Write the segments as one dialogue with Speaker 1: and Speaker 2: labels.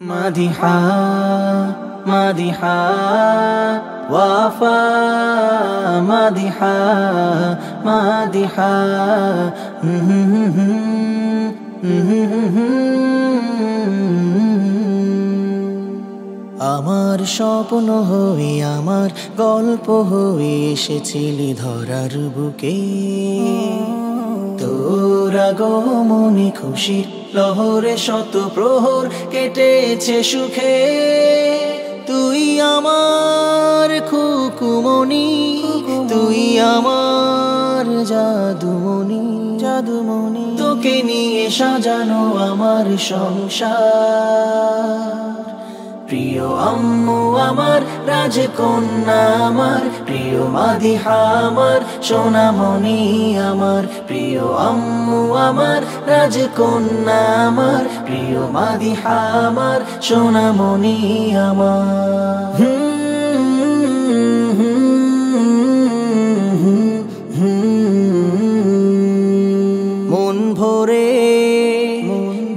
Speaker 1: মাদিহা মাদিহা ওয়াফা মাদিহা মাদিহা আমার স্বপ্ন হয়ে আমার গল্প হয়ে এসেছিলি ধরার বুকে তোর আগমনে খুশির লহরে শত প্রহর কেটেছে সুখে তুই আমার খুকুমনি তুই আমার জাদুমনি জাদুমনি তোকে নিয়ে সাজানো আমার সংসার প্রিয় আম্মু আমার রাজকন্যা আমার প্রিয় মাদিহা আমার সোনামণি আমার প্রিয় আম্মু আমার রাজকন্যা আমার প্রিয় মাদিহা আমার সোনামণি আমার মন ভরে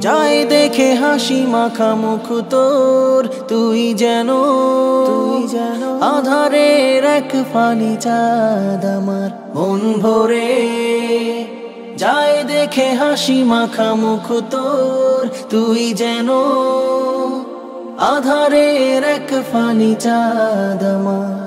Speaker 1: যাই দেখে হাসি মাখা মুখ তোর তুই যেন আধারের এক ফালি চাঁদ আমার মন ভরে যাই দেখে হাসি মাখা মুখ তোর তুই যেন আধারের এক ফালি চাঁদ আমার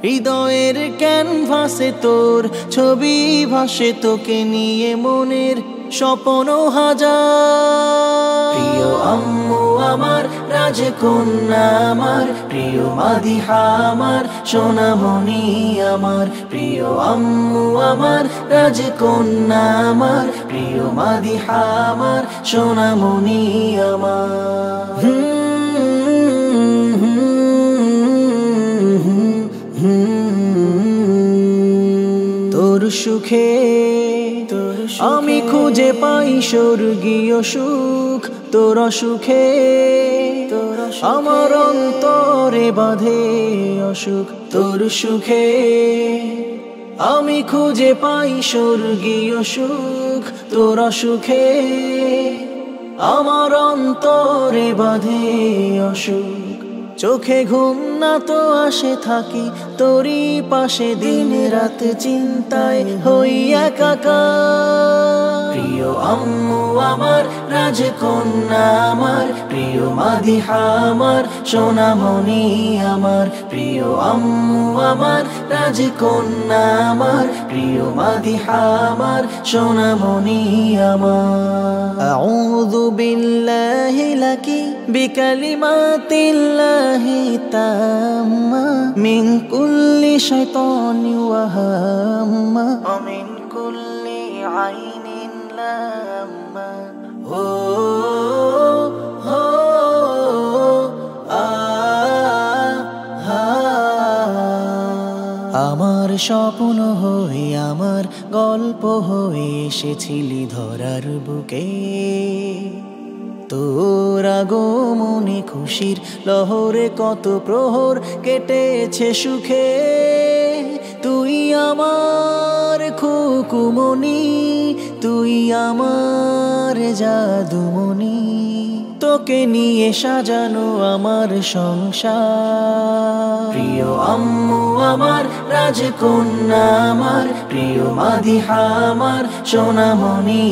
Speaker 1: হৃদয়ের ক্যানভাসে তোর ছবি ভাসে তোকে নিয়ে মনের স্বপ্ন হাজার প্রিয় আম্মু আমার রাজকন্যা আমার প্রিয় মাদিহা আমার সোনামণি আমার প্রিয় আম্মু আমার রাজকন্যা আমার প্রিয় মাদিহা আমার সোনামণি আমার তোর সুখে আমি খুঁজে পাই স্বর্গীয় সুখ তোর সুখে আমার অন্তরে বাঁধে অসুখ তোর সুখে আমি খুঁজে পাই স্বর্গীয় সুখ তোর সুখে আমার অন্তরে বাঁধে অসুখ চোখে ঘুম না তো আসে থাকি তোরই পাশে দিন রাত চিন্তায় হই একাকার প্রিয় আম্মু আমার রাজকন্যা আমার প্রিয় মাদিহা আমার সোনামণি আমার প্রিয় আম্মু আমার রাজকন্যা আমার প্রিয় মাদিহা আমার সোনামণি আমার আউযু বিল্লাহি লাকি বিকালিমাতিল্লাহি তাম্মা মিন কুল্লি শাইতানি ওয়া হাম্মা ওয়া মিন কুল্লি আইনিন লাম্মা হো হো আমার স্বপ্ন হয়ে আমার গল্প হয়ে এসেছিলি ধরার বুকে তোর আগমনে খুশির লহরে কত প্রহর কেটেছে সুখে তুই আমার খুকুমনি তুই আমার জাদুমনি তোকে নিয়ে সাজানো আমার সংসার প্রিয় আম্মু আমার রাজকন্যা আমার প্রিয় মাদিহা আমার সোনামণি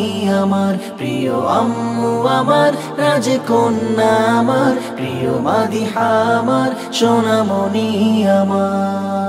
Speaker 1: আমার প্রিয় আম্মু আমার রাজকন্যা আমার প্রিয় মাদিহা আমার সোনামণি আমার